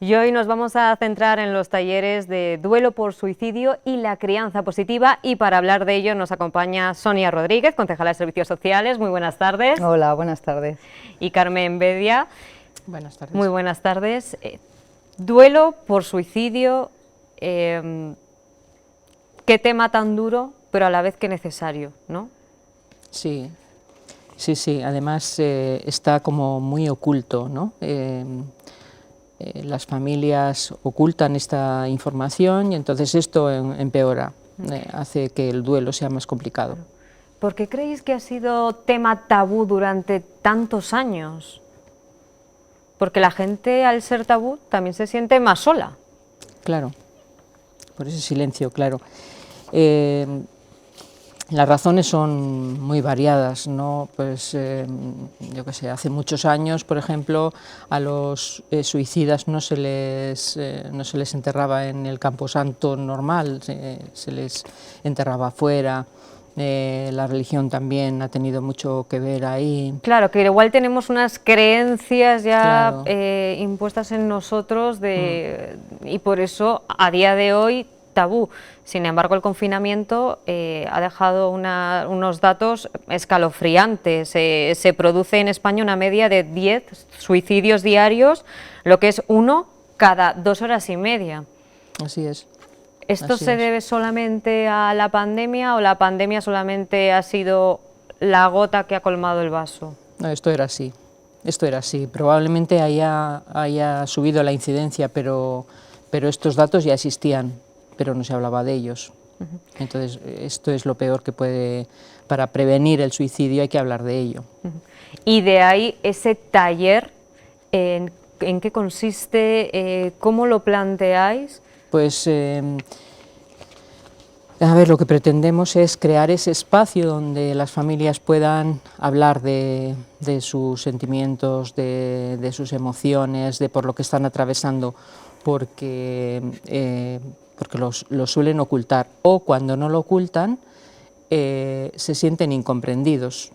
Y hoy nos vamos a centrar en los talleres de duelo por suicidio y la crianza positiva, y para hablar de ello nos acompaña Sonia Rodríguez, concejala de Servicios Sociales. Muy buenas tardes. Hola, buenas tardes. Y Carmen Bedia. Buenas tardes. Muy buenas tardes. Duelo por suicidio, qué tema tan duro, pero a la vez que necesario, ¿no? Sí, sí, además está como muy oculto, ¿no? Las familias ocultan esta información y entonces esto empeora, hace que el duelo sea más complicado. ¿Por qué creéis que ha sido tema tabú durante tantos años? Porque la gente, al ser tabú, también se siente más sola. Claro, por ese silencio, claro. Las razones son muy variadas, ¿no? Pues, yo qué sé, hace muchos años, por ejemplo, a los suicidas no se les enterraba en el camposanto normal, se les enterraba afuera. La religión también ha tenido mucho que ver ahí. Claro, que igual tenemos unas creencias ya Claro. impuestas en nosotros y por eso a día de hoy tabú. Sin embargo, el confinamiento ha dejado unos datos escalofriantes. Se produce en España una media de 10 suicidios diarios, lo que es uno cada 2 horas y media. Así es. ¿Esto se debe solamente a la pandemia o la pandemia solamente ha sido la gota que ha colmado el vaso? No, esto era así. Probablemente haya subido la incidencia, pero estos datos ya existían, pero no se hablaba de ellos. Entonces, esto es lo peor que puede, para prevenir el suicidio hay que hablar de ello. Y de ahí ese taller, ¿en qué consiste? ¿Cómo lo planteáis? Pues, a ver, lo que pretendemos es crear ese espacio donde las familias puedan hablar de sus sentimientos, de sus emociones, de por lo que están atravesando, porque lo suelen ocultar, o cuando no lo ocultan, se sienten incomprendidos.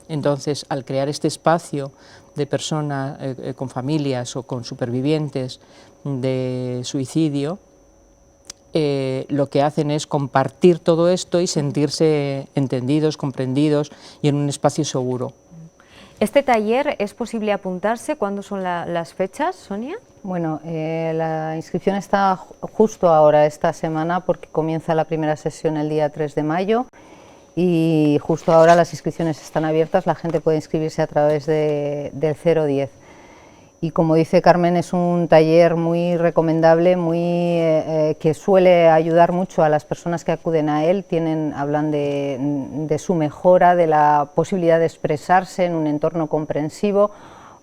Entonces, al crear este espacio de personas con familias o con supervivientes de suicidio, lo que hacen es compartir todo esto y sentirse entendidos, comprendidos y en un espacio seguro. ¿Este taller es posible apuntarse? ¿Cuándo son las fechas, Sonia? Bueno, la inscripción está justo ahora, esta semana, porque comienza la primera sesión el día 3 de mayo y justo ahora las inscripciones están abiertas, la gente puede inscribirse a través del 010. Y como dice Carmen, es un taller muy recomendable, que suele ayudar mucho a las personas que acuden a él. Hablan de su mejora, de la posibilidad de expresarse en un entorno comprensivo,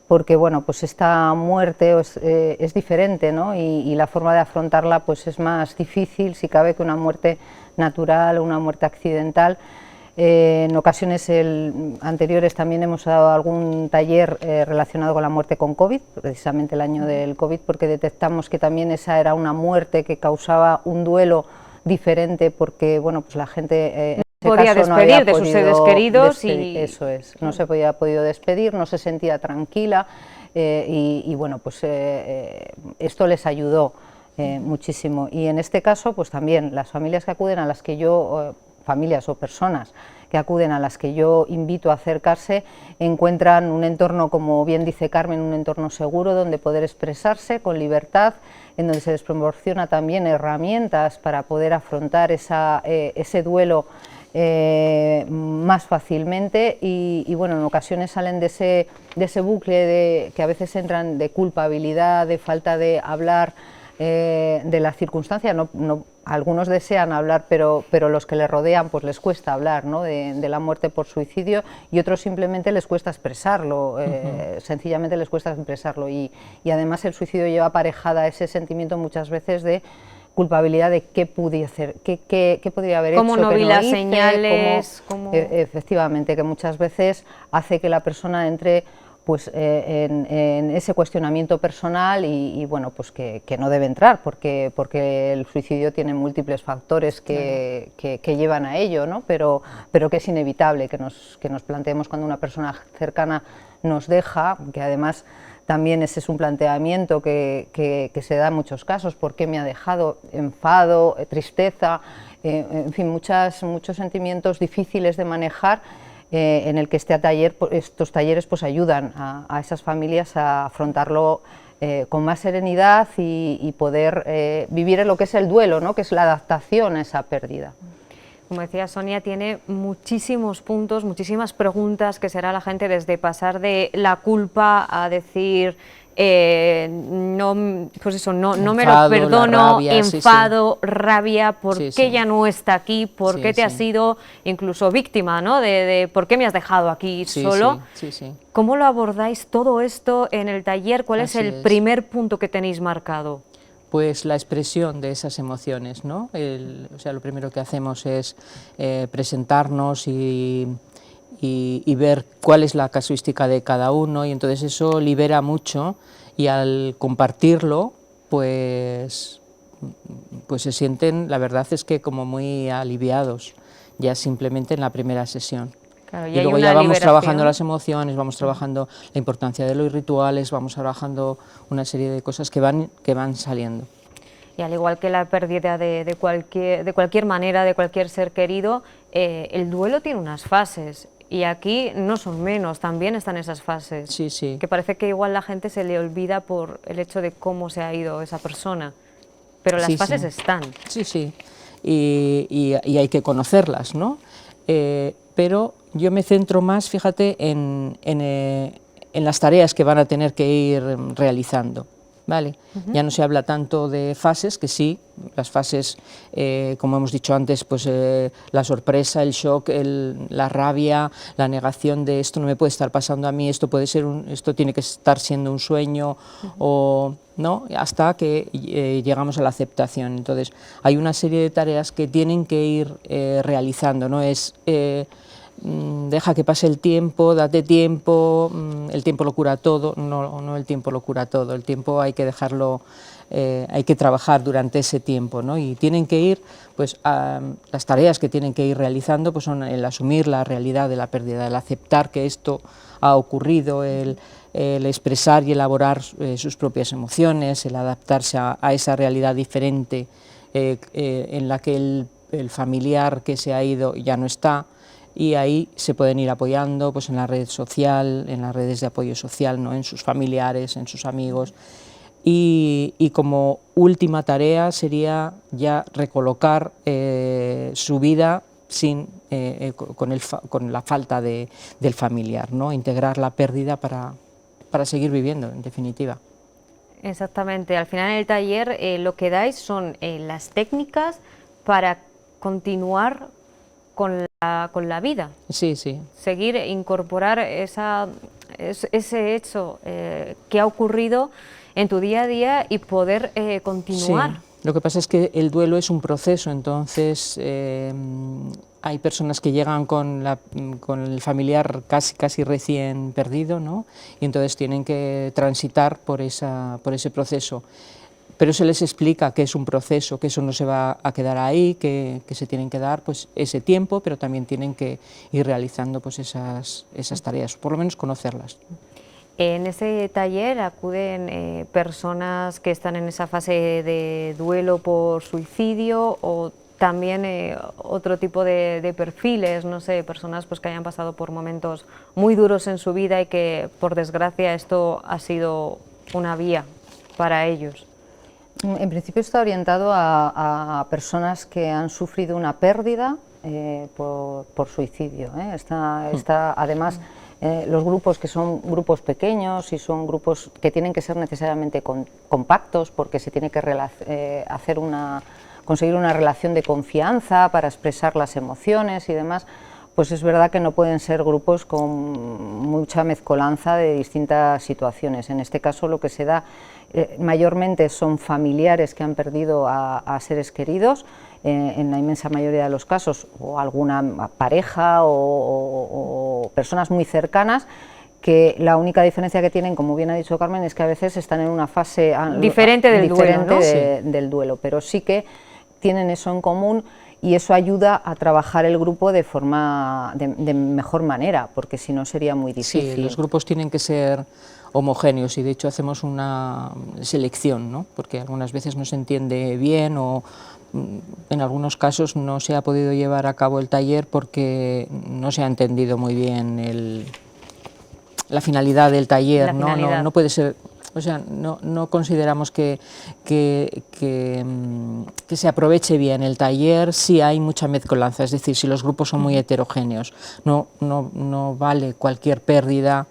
porque bueno, pues esta muerte es diferente, ¿no? Y la forma de afrontarla pues es más difícil, si cabe, que una muerte natural o una muerte accidental. En ocasiones anteriores también hemos dado algún taller relacionado con la muerte con COVID, precisamente el año del COVID, porque detectamos que también esa era una muerte que causaba un duelo diferente, porque bueno, pues la gente podía despedir de sus seres queridos eso es, no se había podido despedir, no se sentía tranquila y bueno, pues esto les ayudó muchísimo. Y en este caso, pues también las familias que acuden, a las que yo familias o personas que acuden a las que yo invito a acercarse, encuentran un entorno, como bien dice Carmen, un entorno seguro donde poder expresarse con libertad, en donde se les proporciona también herramientas para poder afrontar ese duelo más fácilmente y bueno, en ocasiones salen de ese bucle que a veces entran de culpabilidad, de falta de hablar de la circunstancia. Algunos desean hablar, pero los que les rodean pues les cuesta hablar, ¿no? de la muerte por suicidio, y otros simplemente les cuesta expresarlo, sencillamente les cuesta expresarlo, y además el suicidio lleva aparejada ese sentimiento muchas veces de culpabilidad de qué pude hacer, qué podría haber hecho, cómo no vi las señales, efectivamente, que muchas veces hace que la persona entre pues en ese cuestionamiento personal y bueno, pues que no debe entrar, porque el suicidio tiene múltiples factores que llevan a ello, ¿no? Pero que es inevitable que nos planteemos cuando una persona cercana nos deja, que además también ese es un planteamiento que se da en muchos casos, ¿por qué me ha dejado? Enfado, tristeza, en fin, muchos sentimientos difíciles de manejar, en el que estos talleres pues ayudan a esas familias a afrontarlo con más serenidad y poder vivir en lo que es el duelo, ¿no? Que es la adaptación a esa pérdida. Como decía Sonia, tiene muchísimos puntos, muchísimas preguntas que será la gente desde pasar de la culpa a decir no, pues eso, no me lo perdono, rabia, enfado, rabia, ¿por Sí, qué sí. ya no está aquí? ¿Por Sí, qué te has sí. sido incluso víctima, ¿no? de por qué me has dejado aquí Sí, solo? sí, sí, sí. ¿Cómo lo abordáis todo esto en el taller? ¿Cuál es Así el es. primer punto que tenéis marcado? Pues la expresión de esas emociones, ¿no? O sea, lo primero que hacemos es presentarnos y ver cuál es la casuística de cada uno, y entonces eso libera mucho, y al compartirlo, pues se sienten, la verdad es que como muy aliviados, ya simplemente en la primera sesión. Claro, Y hay luego una ya vamos liberación. trabajando las emociones, vamos trabajando la importancia de los rituales, vamos trabajando una serie de cosas que van saliendo. Y al igual que la pérdida de cualquier manera, de cualquier ser querido, el duelo tiene unas fases, y aquí no son menos, también están esas fases. Sí, sí. Que parece que igual la gente se le olvida por el hecho de cómo se ha ido esa persona, pero las Sí, fases sí. están. Sí, sí, y hay que conocerlas, ¿no? Pero yo me centro más, fíjate, en las tareas que van a tener que ir realizando, ¿vale? Ya no se habla tanto de fases, que sí, las fases, como hemos dicho antes, pues la sorpresa, el shock, la rabia, la negación de esto no me puede estar pasando a mí, esto tiene que estar siendo un sueño, o ¿no? Hasta que llegamos a la aceptación. Entonces, hay una serie de tareas que tienen que ir realizando, no es deja que pase el tiempo, date tiempo, el tiempo lo cura todo, no el tiempo lo cura todo, el tiempo hay que dejarlo, hay que trabajar durante ese tiempo, ¿no? Y tienen que ir, pues las tareas que tienen que ir realizando pues son el asumir la realidad de la pérdida, el aceptar que esto ha ocurrido, el expresar y elaborar sus propias emociones, el adaptarse a esa realidad diferente en la que el familiar que se ha ido ya no está, y ahí se pueden ir apoyando pues en la red social, en las redes de apoyo social, ¿no? En sus familiares, en sus amigos. Y como última tarea sería ya recolocar su vida con la falta del familiar, ¿no? Integrar la pérdida para seguir viviendo, en definitiva. Exactamente, al final en el taller lo que dais son las técnicas para continuar con la vida. Sí, sí. Seguir, incorporar ese hecho que ha ocurrido en tu día a día y poder continuar. Sí. Lo que pasa es que el duelo es un proceso, entonces hay personas que llegan con el familiar casi recién perdido, ¿no? Y entonces tienen que transitar por ese proceso. Pero se les explica que es un proceso, que eso no se va a quedar ahí, que se tienen que dar pues ese tiempo, pero también tienen que ir realizando pues esas tareas, por lo menos conocerlas. En ese taller acuden personas que están en esa fase de duelo por suicidio, o también otro tipo de perfiles, no sé, personas pues que hayan pasado por momentos muy duros en su vida y que por desgracia esto ha sido una vía para ellos. En principio está orientado a personas que han sufrido una pérdida por suicidio. Además, los grupos que son grupos pequeños y son grupos que tienen que ser necesariamente compactos, porque se tiene que conseguir una relación de confianza para expresar las emociones y demás, pues es verdad que no pueden ser grupos con mucha mezcolanza de distintas situaciones. En este caso lo que se da mayormente son familiares que han perdido a seres queridos, en la inmensa mayoría de los casos, o alguna pareja o personas muy cercanas, que la única diferencia que tienen, como bien ha dicho Carmen, es que a veces están en una fase diferente del duelo, ¿no? del duelo, pero sí que tienen eso en común, y eso ayuda a trabajar el grupo de mejor manera, porque si no sería muy difícil. Sí, los grupos tienen que ser homogéneos, y de hecho hacemos una selección, ¿no? Porque algunas veces no se entiende bien o en algunos casos no se ha podido llevar a cabo el taller porque no se ha entendido muy bien la finalidad del taller, no puede ser, o sea, no consideramos que se aproveche bien el taller si hay mucha mezcolanza, es decir, si los grupos son muy heterogéneos. No vale cualquier pérdida,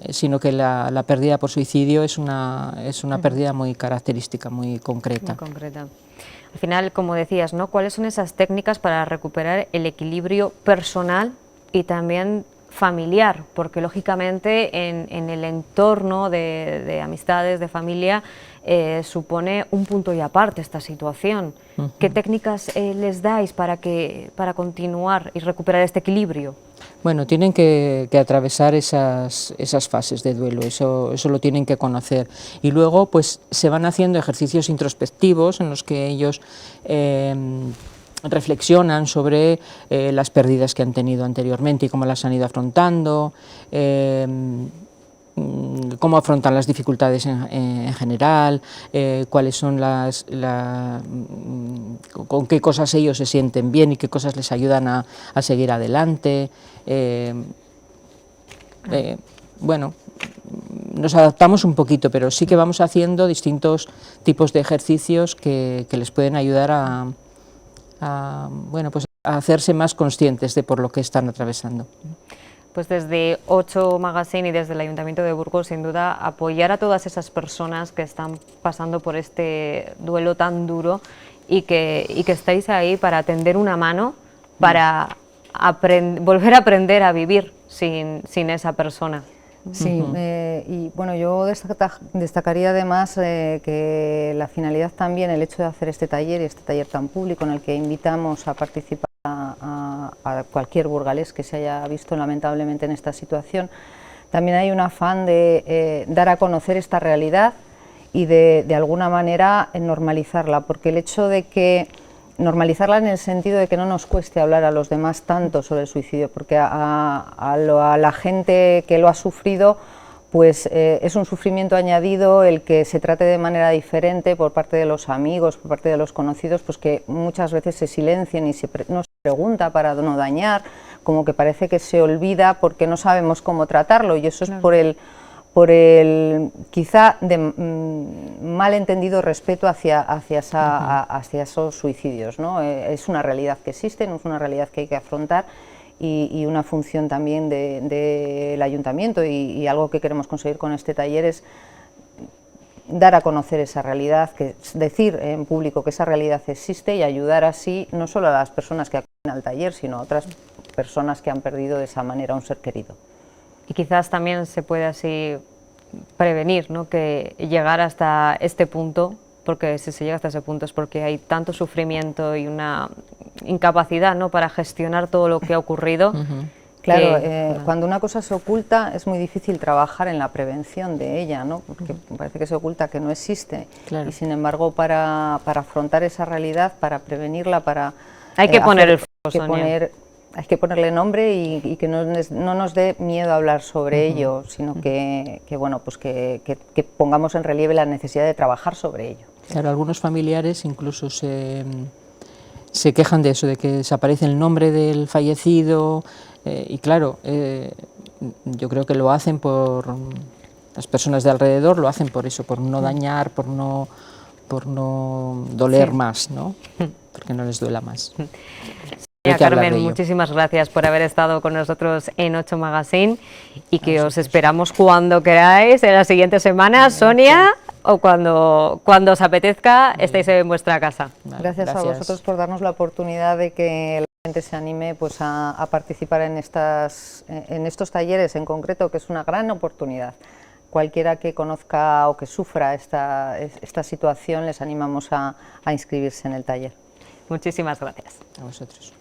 sino que la pérdida por suicidio es una pérdida muy característica, muy concreta. Muy concreta. Al final, como decías, ¿no? ¿Cuáles son esas técnicas para recuperar el equilibrio personal y también familiar? Porque lógicamente en el entorno de amistades, de familia, supone un punto y aparte esta situación. ¿Qué técnicas les dais para continuar y recuperar este equilibrio? Bueno, tienen que atravesar esas fases de duelo, eso lo tienen que conocer. Y luego pues se van haciendo ejercicios introspectivos en los que ellos reflexionan sobre las pérdidas que han tenido anteriormente y cómo las han ido afrontando, cómo afrontan las dificultades en general, cuáles son con qué cosas ellos se sienten bien y qué cosas les ayudan a seguir adelante. Bueno, nos adaptamos un poquito, pero sí que vamos haciendo distintos tipos de ejercicios que les pueden ayudar bueno, pues a hacerse más conscientes de por lo que están atravesando. Pues desde 8 Magazine y desde el Ayuntamiento de Burgos, sin duda, apoyar a todas esas personas que están pasando por este duelo tan duro y que estáis ahí para tender una mano, para volver a aprender a vivir sin esa persona. Sí, y bueno, yo destacaría además que la finalidad también, el hecho de hacer este taller tan público en el que invitamos a participar a cualquier burgalés que se haya visto lamentablemente en esta situación, también hay un afán de dar a conocer esta realidad y de alguna manera normalizarla, porque el hecho de que normalizarla en el sentido de que no nos cueste hablar a los demás tanto sobre el suicidio, porque a la gente que lo ha sufrido, pues es un sufrimiento añadido el que se trate de manera diferente por parte de los amigos, por parte de los conocidos, pues que muchas veces se silencian y no se pregunta para no dañar, como que parece que se olvida porque no sabemos cómo tratarlo, y eso es por el quizá malentendido respeto hacia esos suicidios, ¿no? Es una realidad que existe, es una realidad que hay que afrontar, y una función también del ayuntamiento y algo que queremos conseguir con este taller es dar a conocer esa realidad, decir en público que esa realidad existe y ayudar así no solo a las personas que acuden al taller, sino a otras personas que han perdido de esa manera a un ser querido. Y quizás también se puede así prevenir, ¿no? Que llegar hasta este punto, porque si se llega hasta ese punto es porque hay tanto sufrimiento y una incapacidad, ¿no? Para gestionar todo lo que ha ocurrido. Claro, cuando una cosa se oculta es muy difícil trabajar en la prevención de ella, ¿no? Porque parece que se oculta, que no existe. Claro. Y sin embargo, para afrontar esa realidad, para prevenirla, hay que poner el foco, Sonia. Hay que ponerle nombre y que no nos dé miedo hablar sobre ello, sino que bueno, pues que pongamos en relieve la necesidad de trabajar sobre ello. Claro, algunos familiares incluso se quejan de eso, de que desaparece el nombre del fallecido, y claro, yo creo que lo hacen por las personas de alrededor, lo hacen por eso, por no dañar, por no doler más, ¿no? Porque no les duela más. Carmen, muchísimas gracias por haber estado con nosotros en 8 Magazine y que os esperamos cuando queráis en la siguiente semana, Sonia, o cuando os apetezca, estáis en vuestra casa. Gracias a vosotros por darnos la oportunidad de que la gente se anime pues a participar en estos talleres en concreto, que es una gran oportunidad. Cualquiera que conozca o que sufra esta situación, les animamos a inscribirse en el taller. Muchísimas gracias. A vosotros.